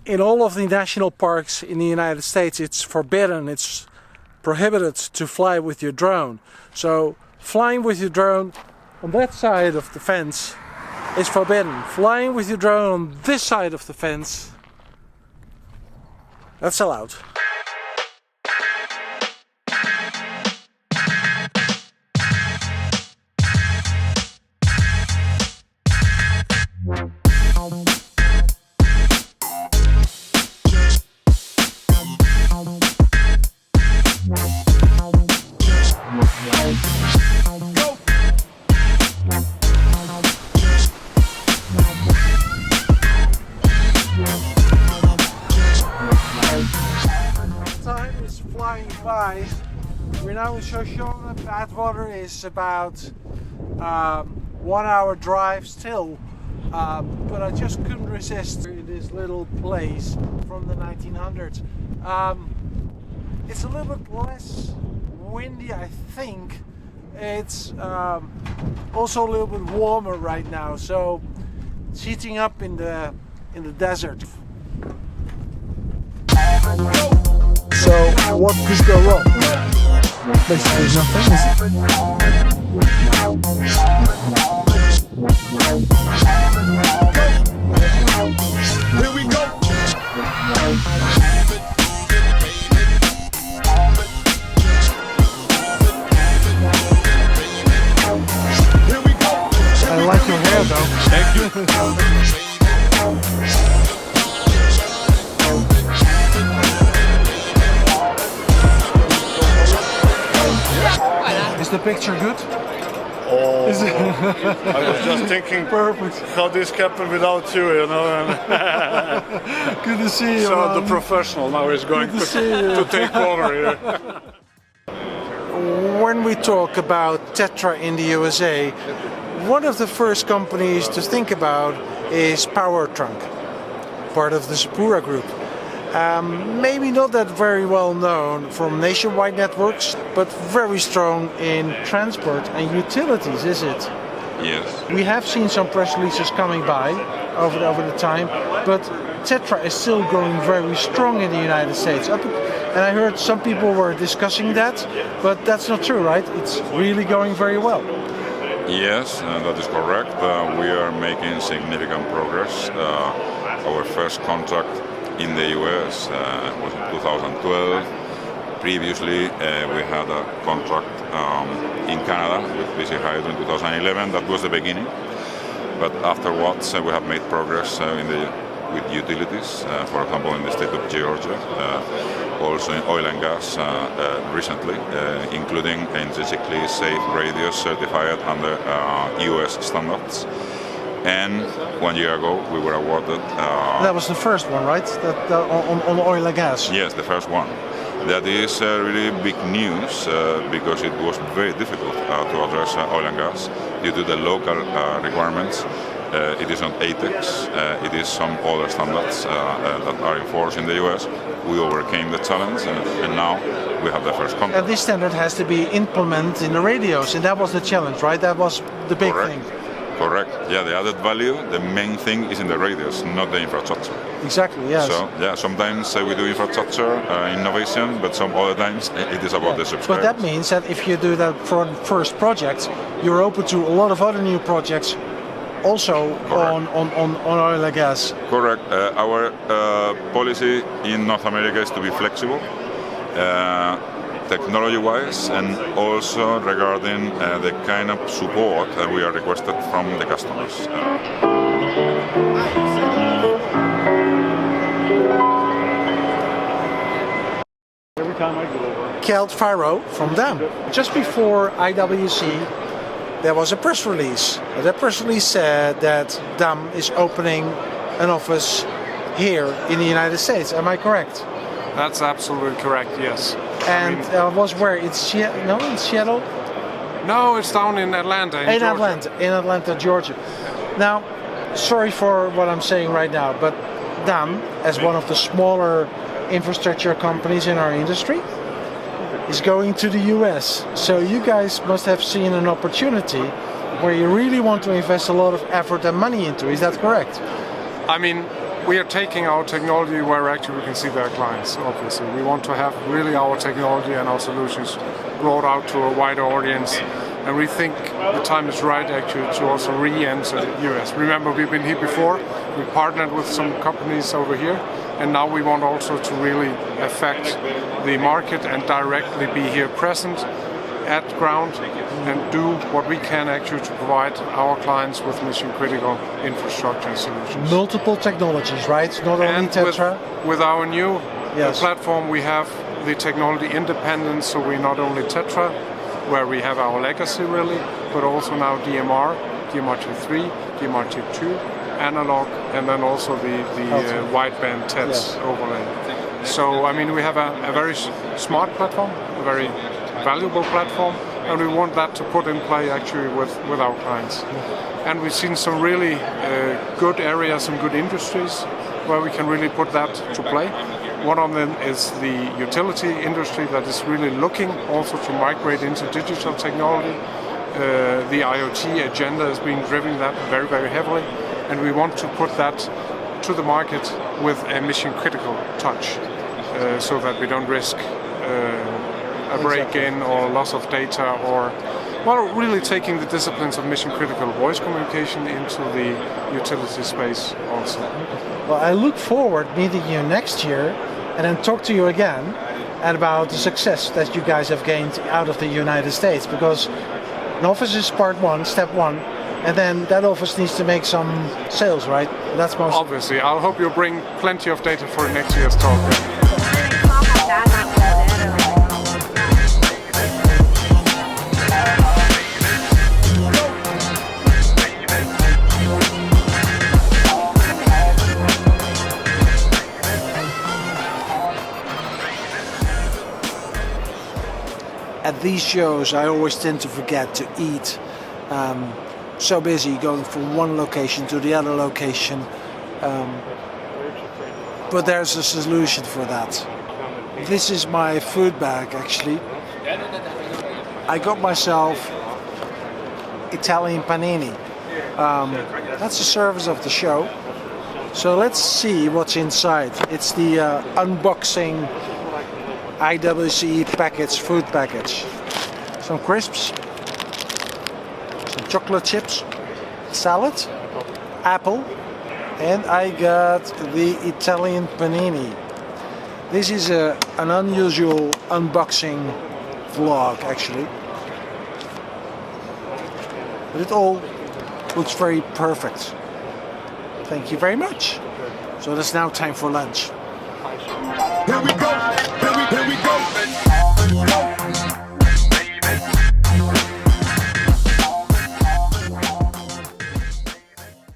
In all of the national parks in the United States, it's forbidden, it's prohibited to fly with your drone. So flying with your drone on that side of the fence is forbidden. Flying with your drone on this side of the fence, that's allowed. Time is flying by. We're now in Shoshone. Badwater is about 1 hour drive still, but I just couldn't resist in this little place from the 1900s. It's a little bit less windy, I think. It's also a little bit warmer right now, so it's heating up in the desert. So what could go wrong? Basically nothing, is it? Here we go. Here we go. I like your hair though. Thank you. Is the picture good? Oh, Is it? I was just thinking Perfect. how this happened without you, you know. Good to see you. So the professional now is going to take over here. When we talk about Tetra in the USA, one of the first companies to think about is Powertrunk, part of the Sapura group. Maybe not that very well known from nationwide networks, but very strong in transport and utilities, is it? Yes. We have seen some press releases coming by over the time, but Tetra is still growing very strong in the United States. And I heard some people were discussing that, but that's not true, right? It's really going very well. Yes, that is correct. We are making significant progress. Our first contract in the US was in 2012. Previously, we had a contract in Canada with BC Hydro in 2011. That was the beginning. But afterwards, we have made progress with utilities, for example, in the state of Georgia, also in oil and gas recently, including intrinsically safe radios certified under US standards. And 1 year ago, we were awarded. That was the first one, right? On oil and gas. Yes, the first one. That is really big news because it was very difficult to address oil and gas due to the local requirements. It is not ATEX, it is some other standards that are enforced in the US. We overcame the challenge and now we have the first contract. And this standard has to be implemented in the radios, and that was the challenge, right? That was the big thing. Correct. Yeah, the added value, the main thing is in the radios, not the infrastructure. Exactly, yes. So, yeah, sometimes we do infrastructure innovation, but some other times it is about the subscribers. But that means that if you do that for the first project, you're open to a lot of other new projects also on oil and gas. Correct. Our policy in North America is to be flexible. Technology-wise and also regarding the kind of support that we are requested from the customers. Every time I go over. Kjeld Pharao from DAMM. Just before IWCE, there was a press release. That press release said that DAMM is opening an office here in the United States. Am I correct? That's absolutely correct, yes. And was where? In Seattle? No, it's down in Atlanta, in Georgia. In Atlanta, Georgia. Now, sorry for what I'm saying right now, but DAMM, as one of the smaller infrastructure companies in our industry, is going to the US. So you guys must have seen an opportunity where you really want to invest a lot of effort and money into. Is that correct? I mean, we are taking our technology where actually we can see their clients, obviously. We want to have really our technology and our solutions brought out to a wider audience. And we think the time is right actually to also re-enter the US. Remember, we've been here before, we partnered with some companies over here, and now we want also to really affect the market and directly be here present at ground and do what we can actually to provide our clients with mission critical infrastructure solutions. Multiple technologies, right? Not only Tetra. With our new Yes. platform, we have the technology independence, so we're not only Tetra, where we have our legacy really, but also now DMR, DMR-T3, DMR-T2, analog, and then also the wideband TEDS overlay. So I mean, we have a very smart platform, a very valuable platform, and we want that to put in play actually with our clients. And we've seen some really good areas, some good industries where we can really put that to play. One of them is the utility industry that is really looking also to migrate into digital technology. The IoT agenda is being driven that very, very heavily, and we want to put that to the market with a mission critical touch, so that we don't risk a break-in or loss of data, or well, really taking the disciplines of mission critical voice communication into the utility space also. Well, I look forward meeting you next year and then talk to you again and about the success that you guys have gained out of the United States, because an office is part one, step one, and then that office needs to make some sales, right? That's most obviously. I'll hope you bring plenty of data for next year's talk. At these shows, I always tend to forget to eat. So busy going from one location to the other location. But there's a solution for that. This is my food bag, actually. I got myself Italian panini. That's the service of the show. So let's see what's inside. It's the unboxing IWCE package, food package. Some crisps, some chocolate chips, salad, apple, and I got the Italian panini. This is an unusual unboxing vlog actually. But it all looks very perfect. Thank you very much. So it's now time for lunch.